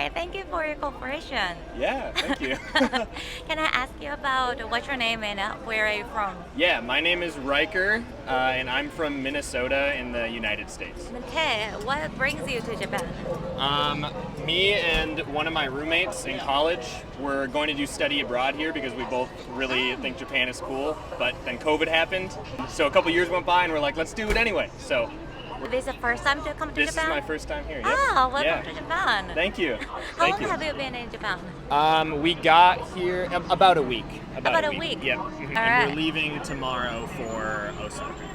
right, thank you for your cooperation. Yeah, thank you. Can I ask you about what's your name and where are you from? Yeah, my name is Riker, and I'm from Minnesota in the United States. Okay, what brings you to Japan? Me and one of my roommates in college were going to do study abroad here because we both really think Japan is cool, but then COVID happened. So a couple years went by and we're like, let's do it anyway. So This is the first time to come to this Japan? is my first time here. Yep. Ah, welcome Yeah. to Japan. Thank you. How Thank long you. have you been in Japan? We got here about a week. About a week? Yep. All And right. we're leaving tomorrow for Osaka.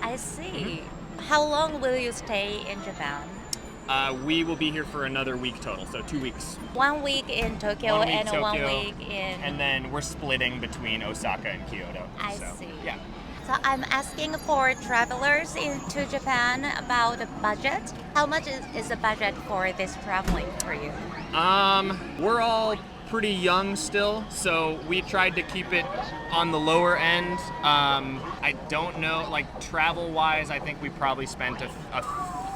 I see. How long will you stay in Japan? We will be here for another week total, so 2 weeks. 1 week in Tokyo 1 week and 1 Tokyo, week in... And then we're splitting between Osaka and Kyoto. I so, see. Yeah. So I'm asking for travelers into Japan about the budget. How much is the budget for this traveling for you? We're all pretty young still, so we tried to keep it on the lower end. I don't know, like travel-wise, I think we probably spent a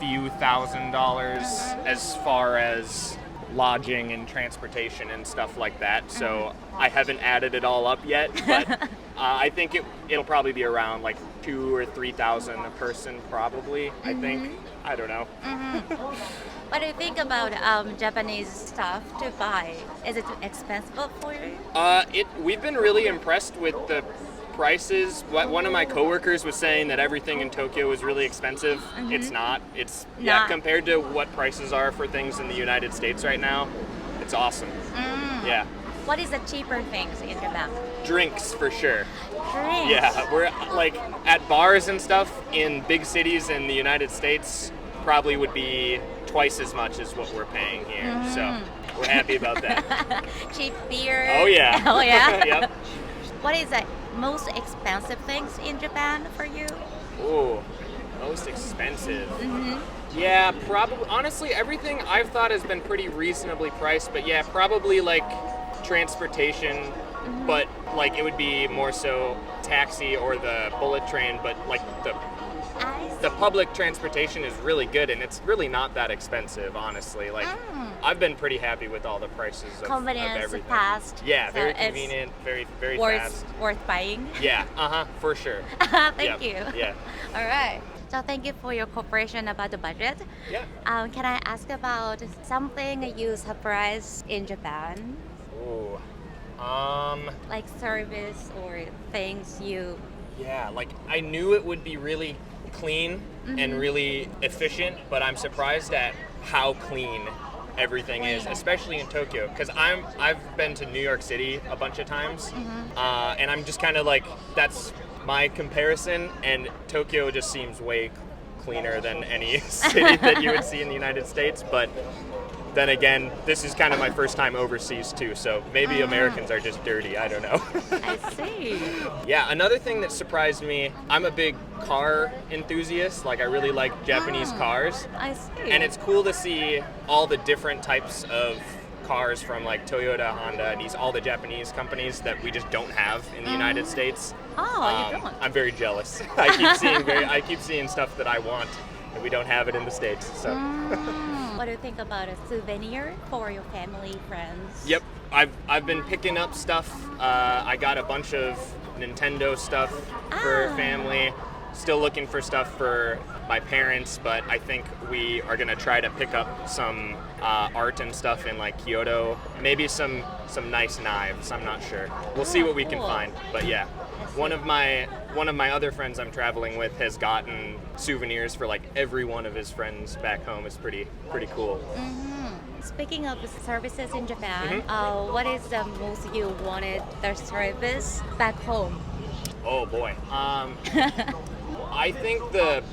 few $1,000s as far as lodging and transportation and stuff like that. So I haven't added it all up yet, but I think it'll probably be around like 2,000 or 3,000 a person, probably. I think. I don't know. What do you think about Japanese stuff to buy? Is it expensive for you? We've been really impressed with the prices. One of my coworkers was saying that everything in Tokyo is really expensive. It's not. It's Not. compared to what prices are for things in the United States right now, it's awesome. Yeah. What is the cheaper things in Japan? Drinks for sure. Drinks. Yeah, we're like at bars and stuff in big cities in the United States probably would be twice as much as what we're paying here. So we're happy about that. Cheap beer. Oh yeah. Oh yeah. Yep. What is the most expensive things in Japan for you? Ooh, most expensive. Yeah, probably. Honestly, everything I've thought has been pretty reasonably priced, but yeah, probably like transportation, but like it would be more so taxi or the bullet train, but like the public transportation is really good and it's really not that expensive, honestly. Like I've been pretty happy with all the prices of Convenience, everything. fast. Yeah, So very it's convenient, very fast. worth buying. Yeah, for sure. Thank you. Yeah. All right. So thank you for your cooperation about the budget. Yeah. Can I ask about something you surprised in Japan? Ooh. Like service or things you... Yeah, like I knew it would be really clean and really efficient, but I'm surprised at how clean everything is, especially in Tokyo, because I've been to New York City a bunch of times, and I'm just kind of like, that's my comparison, and Tokyo just seems way cleaner than any city that you would see in the United States, but then again, this is kind of my first time overseas too, so maybe Americans are just dirty, I don't know. I see. Yeah, another thing that surprised me, I'm a big car enthusiast, like I really like Japanese cars, I see. and it's cool to see all the different types of cars from like Toyota, Honda, and all the Japanese companies that we just don't have in the United States. Oh, you don't? I'm very jealous. I keep seeing stuff that I want, and we don't have it in the States, so. What do you think about a souvenir for your family, friends? Yep, I've been picking up stuff. I got a bunch of Nintendo stuff for family. Still looking for stuff for my parents, but I think we are gonna try to pick up some art and stuff in like Kyoto. Maybe some nice knives. I'm not sure. We'll see what we can cool. find. But yeah, one of my other friends I'm traveling with has gotten souvenirs for like every one of his friends back home. It's pretty cool. Speaking of services in Japan, what is the most you wanted the service back home? Oh boy. I think the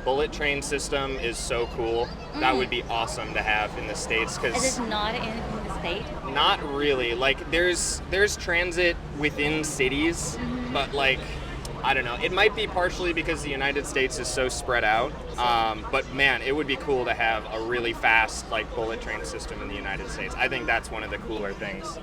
bullet train system is so cool. That would be awesome to have in the States, Is because it not in the state? not really. Like there's transit within cities, but like I don't know. It might be partially because the United States is so spread out. But man, it would be cool to have a really fast like bullet train system in the United States. I think that's one of the cooler things.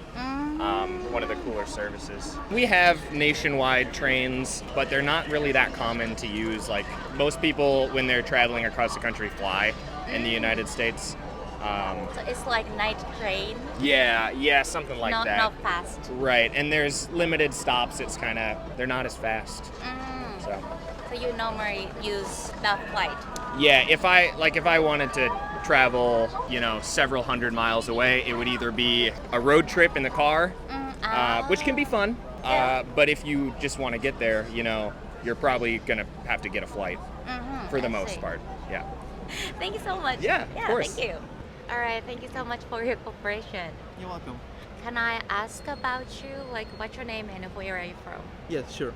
One of the cooler services. We have nationwide trains, but they're not really that common to use. Like most people, when they're traveling across the country, fly in the United States. So it's like night train, Yeah, something like that. not fast. Right, and there's limited stops. It's kind of, they're not as fast. So So you normally use the flight. yeah, if I wanted to travel, several hundred miles away, it would either be a road trip in the car, which can be fun. But if you just want to get there, you're probably gonna have to get a flight for the most part. Yeah. Thank you so much. Yeah, of course. Thank you. All right, thank you so much for your cooperation. You're welcome. Can I ask about you, like what's your name and where are you from? Yes, sure.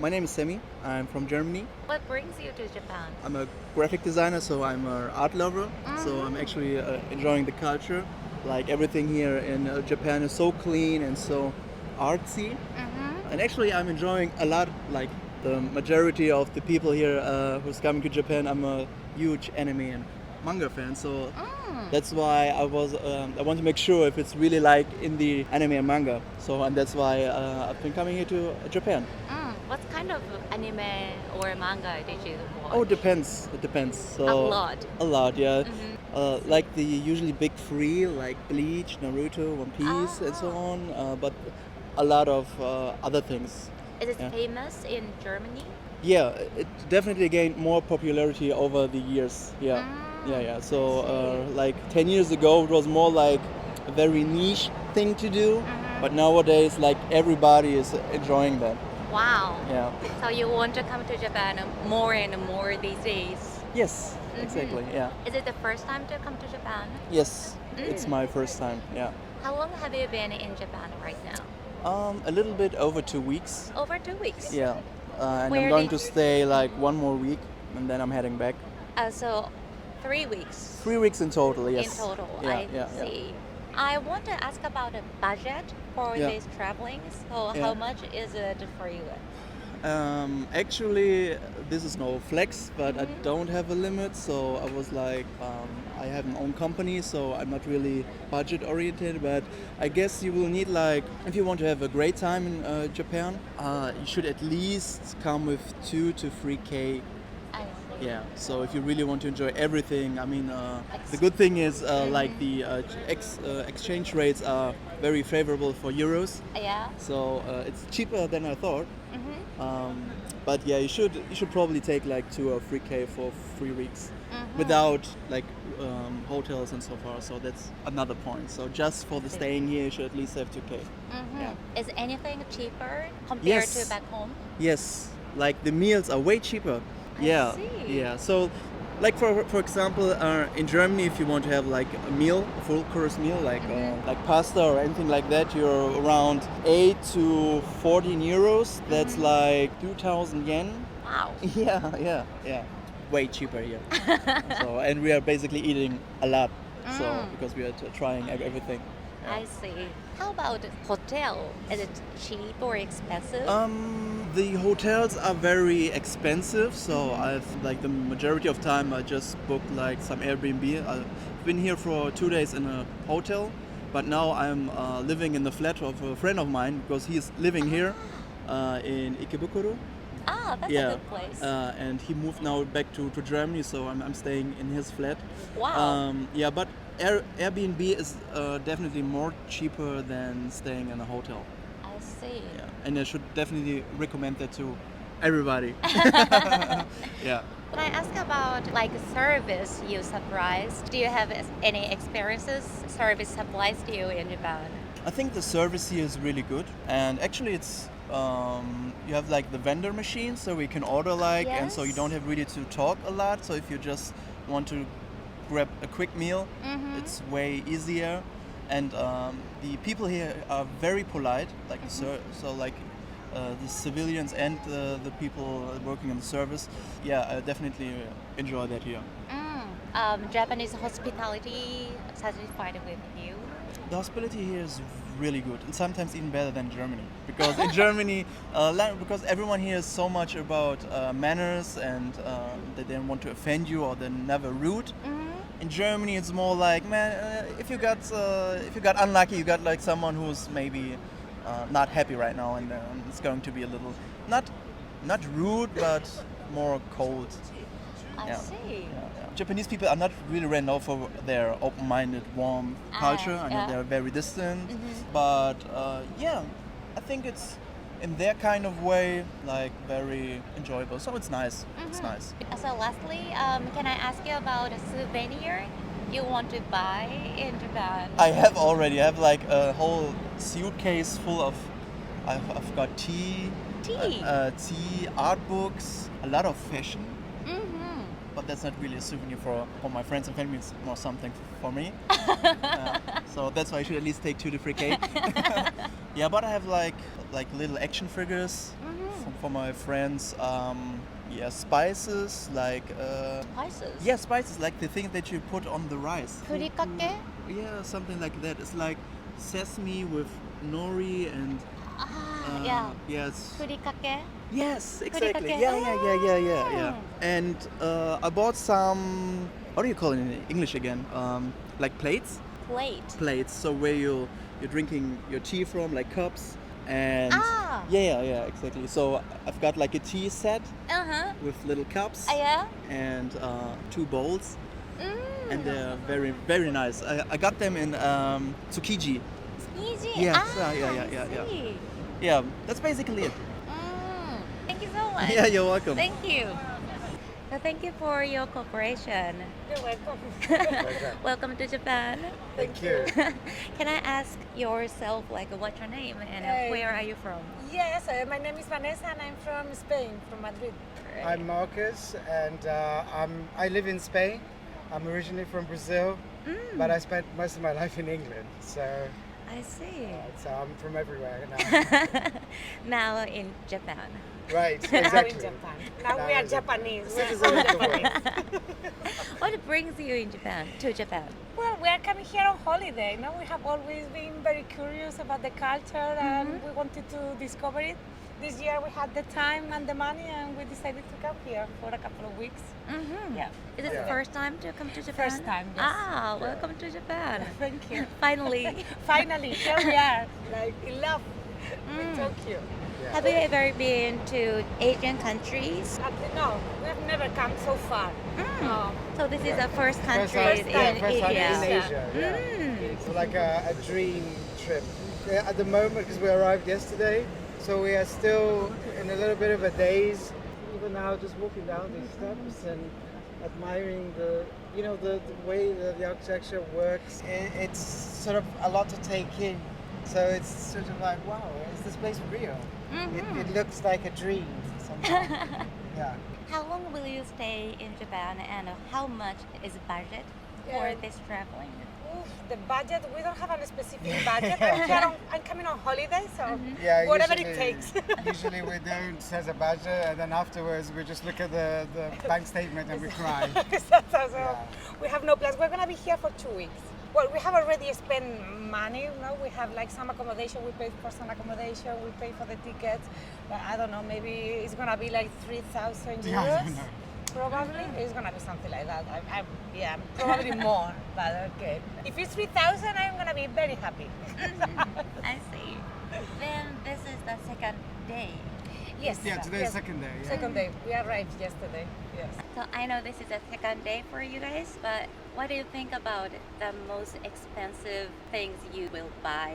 My name is Semi. I'm from Germany. What brings you to Japan? I'm a graphic designer, so I'm an art lover. So I'm actually enjoying the culture. Like everything here in Japan is so clean and so artsy. And actually, I'm enjoying a lot. Like the majority of the people here who's coming to Japan, I'm a huge anime and manga fan. So that's why I want to make sure if it's really like in the anime and manga. And that's why I've been coming here to Japan. What kind of anime or manga did you watch? Oh, it depends. It depends. So A lot. A lot, yeah. Like the usually big three, like Bleach, Naruto, One Piece, and so on. But a lot of other things. Is it famous in Germany? Yeah, it definitely gained more popularity over the years. Yeah. So like 10 years ago, it was more like a very niche thing to do. But nowadays, like everybody is enjoying that. Wow. Yeah. So you want to come to Japan more and more these days? Yes, exactly. Yeah. Is it the first time to come to Japan? Yes, it's my first time. Yeah. How long have you been in Japan right now? A little bit over 2 weeks. Over 2 weeks. Yeah. And Where I'm going did- to stay like 1 more week, and then I'm heading back. So 3 weeks 3 weeks in total. Yes. in total. Yeah, I yeah, see. I want to ask about the budget for Yeah. this traveling. So Yeah. how much is it for you? Actually, this is no flex, but I don't have a limit. So I was like, I have my own company, so I'm not really budget oriented. But I guess you will need like, if you want to have a great time in Japan, you should at least come with 2 to 3K. I see. Yeah. So if you really want to enjoy everything, I mean, the good thing is like the exchange rates are very favorable for euros. Yeah. So it's cheaper than I thought. But yeah, you should probably take like 2 or 3K for 3 weeks without like hotels and so far. So that's another point. So just for the staying here, you should at least have 2K. Yeah. Is anything cheaper compared Yes. to back home? Yes, like the meals are way cheaper. Yeah, see. yeah. So, like for example, in Germany, if you want to have like a meal, a full course meal, like pasta or anything like that, you're around 8 to 14 euros. That's like 2,000 yen. Wow. Yeah. Way cheaper here. And we are basically eating a lot. So because we are trying everything. I see. How about hotel? Is it cheap or expensive? The hotels are very expensive, so I've like the majority of time I just booked like some Airbnb. I've been here for 2 days in a hotel, but now I'm living in the flat of a friend of mine because he's living here in Ikebukuro. That's a good place. And he moved now back to Germany, so I'm staying in his flat. Wow. But Airbnb is definitely more cheaper than staying in a hotel. I see. Yeah, and I should definitely recommend that to everybody. Yeah. Can I ask about like service you surprised? Do you have any experiences service surprised you in Japan? I think the service here is really good, and actually it's you have like the vendor machine, so we can order and so you don't have really to talk a lot. So if you just want to grab a quick meal, it's way easier, and the people here are very polite. Like the civilians and the people working in the service. Yeah, I definitely enjoy that here. Japanese hospitality satisfied with you? The hospitality here is really good, and sometimes even better than Germany. Because in Germany, because everyone here is so much about manners and they don't want to offend you or they're never rude. In Germany, it's more like, man, if you got unlucky, you got like someone who's maybe not happy right now, and it's going to be a little not rude, but more cold. I see. Yeah. Japanese people are not really renowned for their open-minded, warm culture. I know yeah. they're very distant, but yeah, I think it's in their kind of way like very enjoyable. So it's nice. It's nice. So lastly, can I ask you about a souvenir you want to buy in Japan? I have like a whole suitcase full of. I've got tea, art books, a lot of fashion. But that's not really a souvenir for my friends and family. It's more something for me. So that's why I should at least take 2 to 3K. Yeah, but I have like little action figures for my friends. Yeah, spices like. Spices? Yeah, spices like the thing that you put on the rice. Furikake? Yeah, something like that. It's like sesame with nori and. Yeah. Yes. Furikake? Yes, exactly. Furikake. Yeah. And I bought some. What do you call it in English again? Like plates. Plates. So where you're drinking your tea from, like cups. And yeah, exactly. So I've got like a tea set with little cups Yeah. and 2 bowls, and they're very, very nice. I got them in Tsukiji. Easy. Yes, I yeah. see. Yeah, that's basically it. Thank you so much. Yeah, you're welcome. Thank you. So thank you for your cooperation. You're welcome. Welcome to Japan. Thank you. Can I ask yourself, like, what's your name and where are you from? Yes, my name is Vanessa and I'm from Spain, from Madrid. I'm Marcus and I live in Spain. I'm originally from Brazil, but I spent most of my life in England. So I see. I'm from everywhere now. Now in Japan. Right, Now in exactly. Japan. Now we are Japanese. Citizen of the world. What brings you to Japan? Well, we are coming here on holiday. No, we have always been very curious about the culture and we wanted to discover it. This year we had the time and the money and we decided to come here for a couple of weeks. Yeah. Is it the Yeah. first time to come to Japan? First time, yes. Welcome to Japan. Thank you. Finally. Finally, here we are, like in love with Tokyo. Have you ever been to Asian countries? No, we have never come so far. No. So this is the first country First time in in Asia. Asia. Yeah. It's like a dream trip. At the moment, because we arrived yesterday, so we are still in a little bit of a daze. Even now, just walking down these steps and admiring the way that the architecture works. It's sort of a lot to take in. So it's sort of like, wow, is this place real? It looks like a dream somehow. Yeah. How long will you stay in Japan and how much is the budget for this traveling? The budget, we don't have a specific budget. I'm coming on holiday, so Yeah, whatever it usually- takes. Usually we don't set a budget, and then afterwards we just look at the bank statement and we cry. So we have no plans. We're going to be here for 2 weeks. Well, we have already spent money. No, we have like some accommodation. We paid for some accommodation. We paid for the tickets. But I don't know. Maybe it's going to be like 3,000 euros. Yeah, I don't know. Probably it's gonna be something like that. Yeah, probably more, but okay. If it's 3,000, I'm gonna be very happy. I see. Then this is the second day. Yes. Yeah, today's yes. second day. Yeah. Second day. We arrived yesterday. Yes. So I know this is the second day for you guys, but what do you think about the most expensive things you will buy?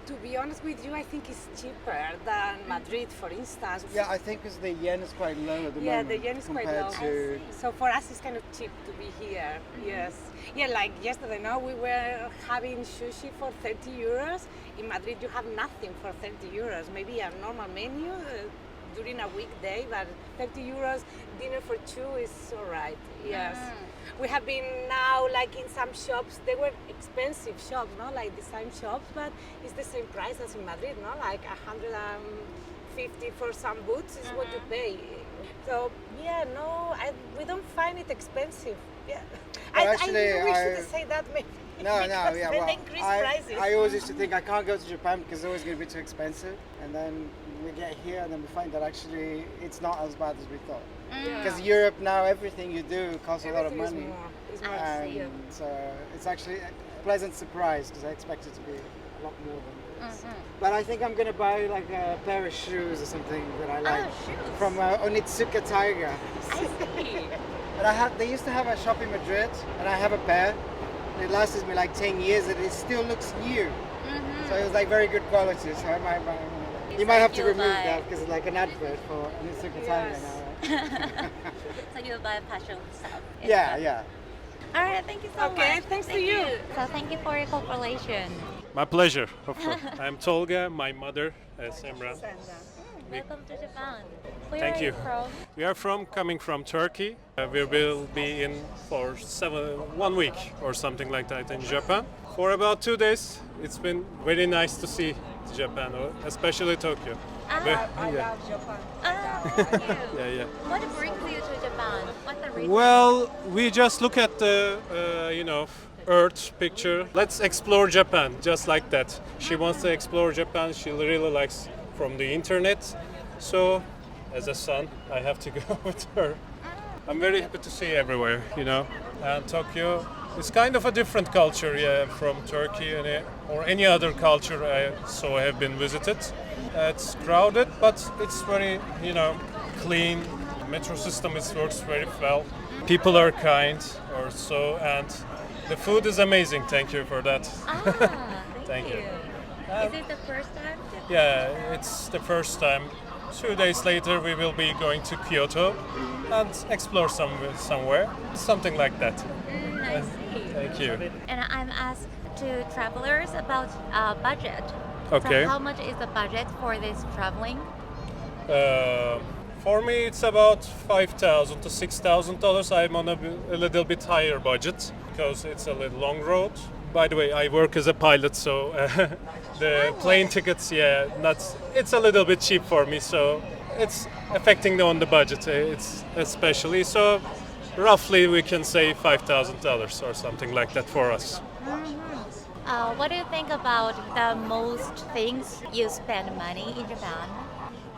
To be honest with you, I think it's cheaper than Madrid, for instance. Yeah, I think because the yen is quite low at the moment. Yeah, the yen is quite compared low. to. So for us, it's kind of cheap to be here. Yes. Yeah, like yesterday, no, we were having sushi for 30 euros. In Madrid, you have nothing for 30 euros. Maybe a normal menu during a weekday, but 30 euros dinner for 2 is all right. Yes. We have been now like in some shops. They were expensive shops, no, like design shops, but it's the same price as in Madrid, no, like 150 for some boots is what you pay. So yeah, no, we don't find it expensive. Yeah, Well, I actually, we shouldn't say that maybe. No, because yeah, then well, they increase prices. I always used to think I can't go to Japan because it's always going to be too expensive, and then we get here and then we find that actually it's not as bad as we thought. Because Europe now, everything you do costs a lot of Everything money. is more. I see. And so it's actually a pleasant surprise because I expect it to be a lot more than this. But I think I'm going to buy like a pair of shoes or something that I like shoes. from Onitsuka Tiger. I see. But they used to have a shop in Madrid, and I have a pair. It lasted me like 10 years, and it still looks new. So it was like very good quality. So I might buy one. You might have to you'll remove buy- that because it's like an advert for an Instagram time right now. Right? So you'll buy fashion stuff. Yeah, yeah. All right, thank you so much. Okay, thanks to you. So thank you for your cooperation. My pleasure. Of course. I'm Tolga. My mother is Emran. Welcome to Japan. Where Thank are you. from? We are coming from Turkey. We will be in for 1 week or something like that in Japan for about 2 days. It's been very nice to see Japan, especially Tokyo. Yeah. Thank you. Yeah. What brings you to Japan? What's the reason? Well, we just look at the, Earth picture. Let's explore Japan, just like that. She wants to explore Japan. She really likes from the internet. So, as a son, I have to go with her. I'm very happy to see everywhere, And Tokyo is kind of a different culture, from Turkey or any other culture I have been visited. It's crowded, but it's very, clean. Metro system works very well. People are kind, or so, and the food is amazing. Thank you for that. Thank you. Is it the first time? Yeah, it's the first time. 2 days later, we will be going to Kyoto and explore somewhere, something like that. I see. Thank you. And I'm asked to travelers about budget. Okay. So how much is the budget for this traveling? For me, it's about $5,000 to $6,000. I'm on a little bit higher budget because it's a little long road. By the way, I work as a pilot, so the plane tickets, it's a little bit cheap for me, so it's affecting on the budget. It's especially so. Roughly, we can say $5,000 or something like that for us. What do you think about the most things you spend money in Japan?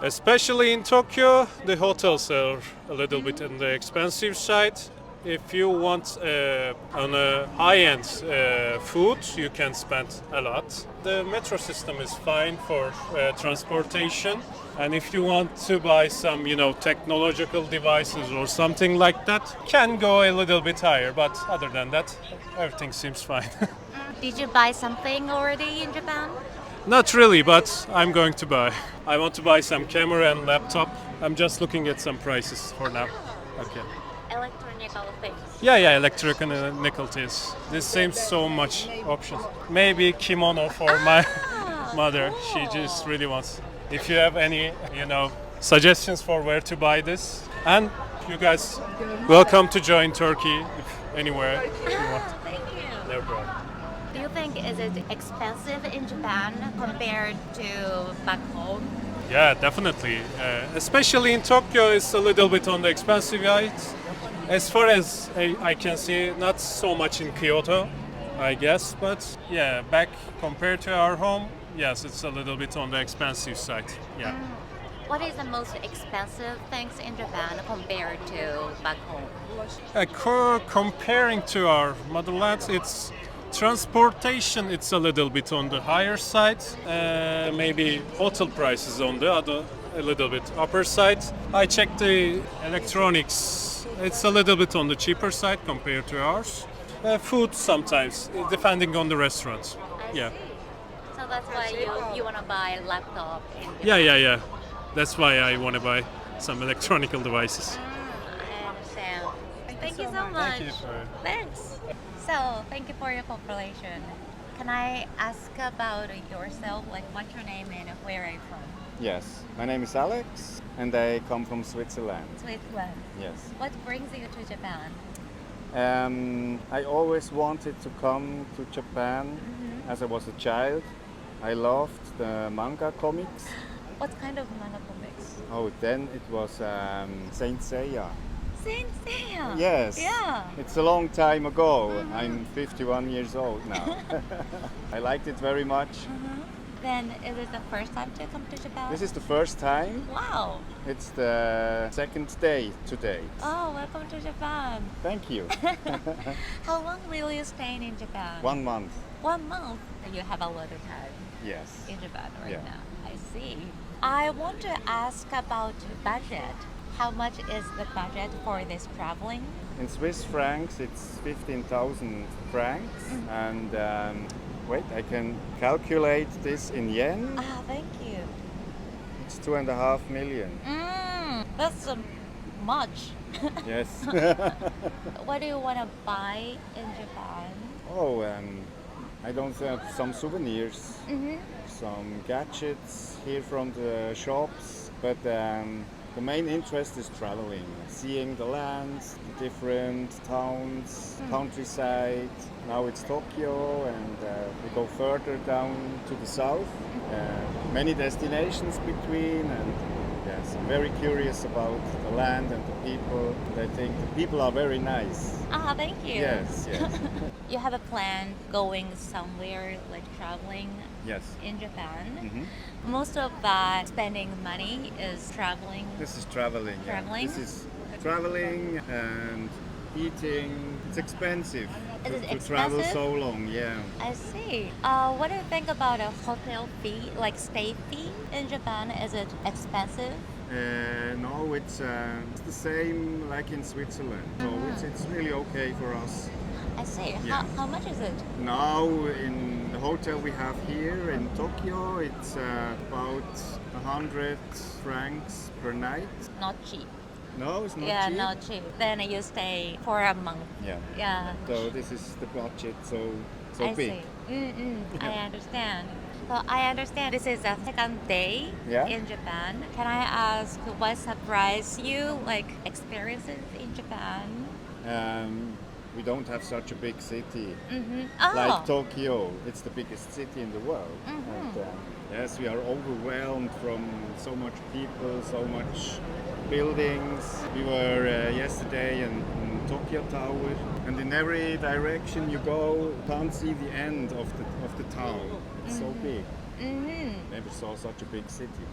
Especially in Tokyo, the hotels are a little bit on the expensive side. If you want on a high-end food, you can spend a lot. The metro system is fine for transportation. And if you want to buy some, technological devices or something like that, can go a little bit higher. But other than that, everything seems fine. Did you buy something already in Japan? Not really, but I'm going to buy. I want to buy some camera and laptop. I'm just looking at some prices for now. Okay. Electronical things. Yeah, electric and nickel things. This seems so much options. Maybe kimono for my mother. She just really wants. If you have any, suggestions for where to buy this, and you guys, welcome to join Turkey if anywhere you want. Thank you. No problem. Do you think is it expensive in Japan compared to back home? Yeah, definitely. Especially in Tokyo, it's a little bit on the expensive side. As far as I can see, not so much in Kyoto, I guess. But yeah, back compared to our home, yes, it's a little bit on the expensive side. Yeah. What is the most expensive things in Japan compared to back home? Comparing to our motherland, it's transportation. It's a little bit on the higher side. Maybe hotel prices on the other, a little bit upper side. I checked the electronics. It's a little bit on the cheaper side compared to ours. Food sometimes, depending on the restaurant. Yeah. So that's why you want to buy a laptop in Japan. Yeah. That's why I want to buy some electronical devices. I understand. Thank you so much. Thank you for Thanks. So, thank you for your cooperation. Can I ask about yourself? Like, what's your name and where are you from? Yes, my name is Alex and I come from Switzerland. Switzerland. Yes. What brings you to Japan? I always wanted to come to Japan as I was a child. I loved the manga comics. What kind of manga comics? Oh, then it was Saint Seiya. Saint Seiya. Yes. Yeah. It's a long time ago. I'm 51 years old now. I liked it very much. Then is it the first time to come to Japan? This is the first time. Wow. It's the second day today. Oh, welcome to Japan. Thank you. How long will you stay in Japan? 1 month. 1 month. You have a lot of time Yes. in Japan right Yeah. now. I see. I want to ask about budget. How much is the budget for this traveling? In Swiss francs, it's 15,000 francs. And wait, I can calculate this in yen. Ah, thank you. It's 2.5 million. That's much. Yes. What do you want to buy in Japan? Oh, I don't have some souvenirs, some gadgets here from the shops, but the main interest is traveling, seeing the lands, the different towns, countryside. Now it's Tokyo, and we go further down to the south. Many destinations between, and yes, I'm very curious about the land and the people. And I think the people are very nice. Ah, thank you. Yes, yes, You have a plan going somewhere, like traveling yes. in Japan. Mhm. Most of that spending money is traveling. This is traveling. yeah. Traveling? This is traveling and eating. It's expensive Is it to travel expensive? so long. Yeah. I see. What do you think about a hotel fee, like stay fee in Japan? Is it expensive? No, it's the same like in Switzerland. So it's really okay for us. I see. Yeah. How much is it? Now in the hotel we have here in Tokyo, it's about 100 francs per night. Not cheap. No, it's not Yeah, cheap. not cheap. Then you stay for a month. Yeah. Yeah. So this is the budget. So I big. see. I understand. So I understand this is the second day Yeah. in Japan. Can I ask what surprised you, like experiences in Japan? We don't have such a big city Oh. like Tokyo. It's the biggest city in the world. And, yes, we are overwhelmed from so much people, so much buildings. We were yesterday in Tokyo Tower, and in every direction you go, you can't see the end of the town. It's so big. Never saw such a big city.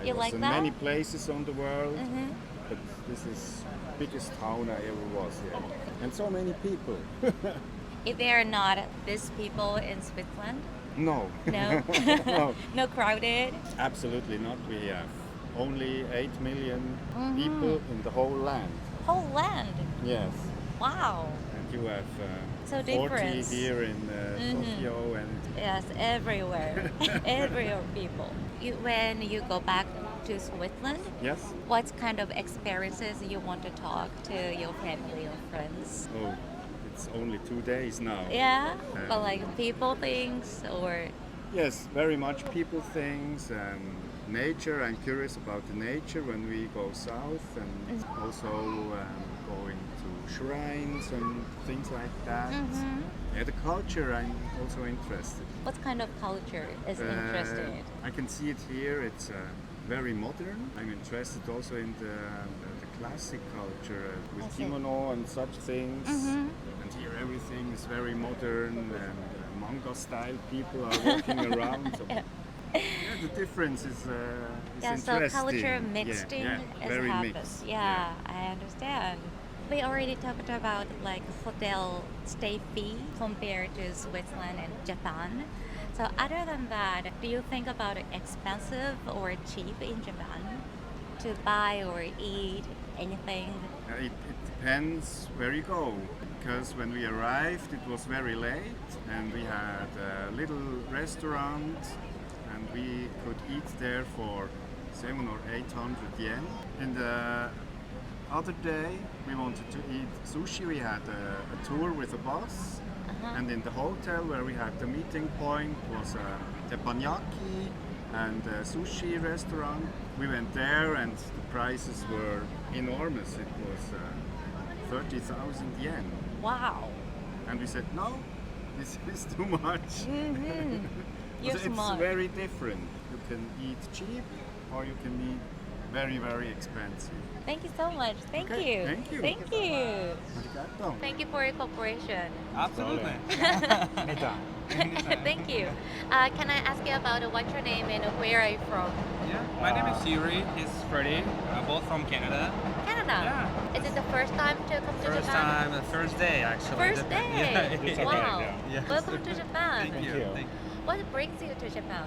I You was like in that? many places on the world, but this is biggest town I ever was here. And so many people. If there are not these people in Switzerland, No. no, No, no crowded. absolutely not. We have only 8 million people in the whole land. Whole land. Yes. Wow. And you have So 40 different. here in Tokyo, and Yes, everywhere, everywhere people. When you go back to Switzerland, yes. what kind of experiences you want to talk to your family or friends? Oh, it's only 2 days now. Yeah, but like people things or Yes, very much people things. Nature, I'm curious about the nature when we go south, and also going to shrines and things like that. Yeah, the culture I'm also interested. what kind of culture is interesting? I can see it here. It's very modern. I'm interested also in the classic culture with I see. kimono and such things. And here everything is very modern, and manga style people are walking around. So, yeah, the difference is Yeah, so interesting. culture mixed in yeah, is very happens. mixed. Yeah, I understand. We already talked about like hotel stay fee compared to Switzerland and Japan. So other than that, do you think about expensive or cheap in Japan to buy or eat anything? It depends where you go, because when we arrived it was very late, and we had a little restaurant, and we could eat there for 700 or 800 yen. And the other day we wanted to eat sushi. We had a tour with a bus, and in the hotel where we had the meeting point was a teppanyaki and a sushi restaurant. We went there, and the prices were enormous. It was 30,000 yen. Wow. And we said, no, this is too much. You're It's smart. very different. You can eat cheap, or you can eat very, very expensive. Thank you so much. Thank Okay, you. thank you. Thank you. Arigato. Thank you for your cooperation. Absolutely. Anytime. Thank you. Can I ask you about what's your name and where are you from? Yeah, my name is Yuri. He's Freddie. Both from Canada. Canada. Yeah. Is it the first time to come to First Japan? time, first day actually. First day. Yeah. Wow. Yes. Welcome to Japan. Thank you. Thank you. What brings you to Japan?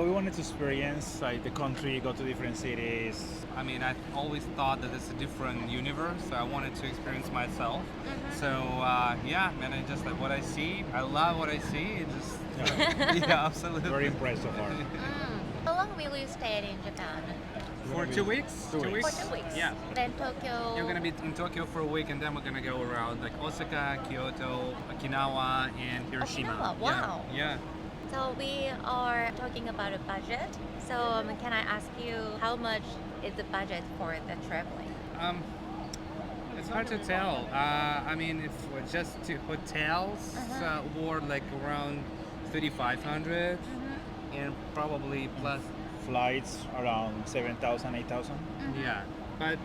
We wanted to experience like the country, go to different cities. I mean, I always thought that it's a different universe. So I wanted to experience myself. So yeah, and I just like what I see. I love what I see. It just yeah, absolutely. Very impressed so far. How long will you stay in Japan? For 2 weeks. 2 weeks. For 2 weeks. Yeah. Then Tokyo. You're gonna be in Tokyo for a week, and then we're gonna go around like Osaka, Kyoto, Okinawa, and Hiroshima. Okinawa, wow. Yeah. So we are talking about a budget. So can I ask you how much is the budget for the traveling? It's hard to tell. I mean, if we're just to hotels, or like around 3,500, and probably plus. Flights around 7,000, 8,000. Yeah, but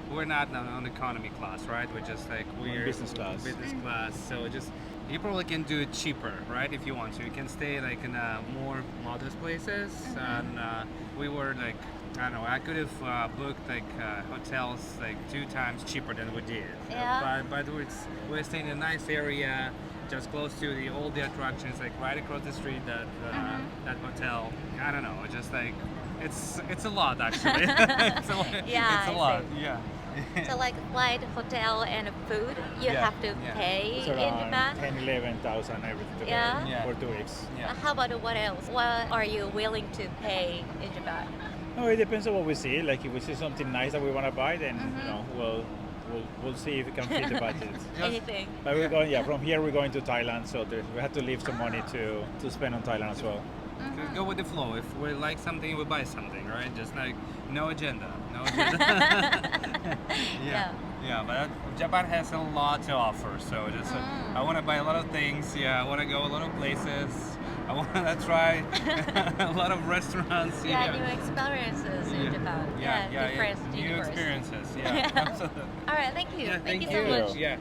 we're not on economy class, right? We're just like we're business class. Business class, so just you probably can do it cheaper, right? If you want to, you can stay like in more modest places. And we were like, I don't know, I could have booked like hotels like 2 times cheaper than we did. Yeah. But we're staying in a nice area, just close to all the attractions, like right across the street. That hotel. I don't know, just like it's a lot actually. Yeah, it's a I lot. see. Yeah. So like flight, hotel, and food, you Yeah, have to yeah. pay It's in around Japan. 10, 11,000 everything together Yeah? Yeah. for 2 weeks. Yeah. How about what else? What are you willing to pay in Japan? No, it depends on what we see. Like if we see something nice that we want to buy, then you know we'll see if it can fit the budget. Anything. But we're going, from here we're going to Thailand, so we had to leave some money to spend on Thailand as well. Just go with the flow. If we like something, we buy something, right? Just like no agenda, no agenda. Yeah. Yeah, but Japan has a lot to offer. So just I want to buy a lot of things. Yeah, I want to go a lot of places. I want to try a lot of restaurants. Yeah, new experiences in Japan. Yeah, different new universe. experiences. Yeah, absolutely. All right, thank you. Yeah, thank you so you. much. Yeah.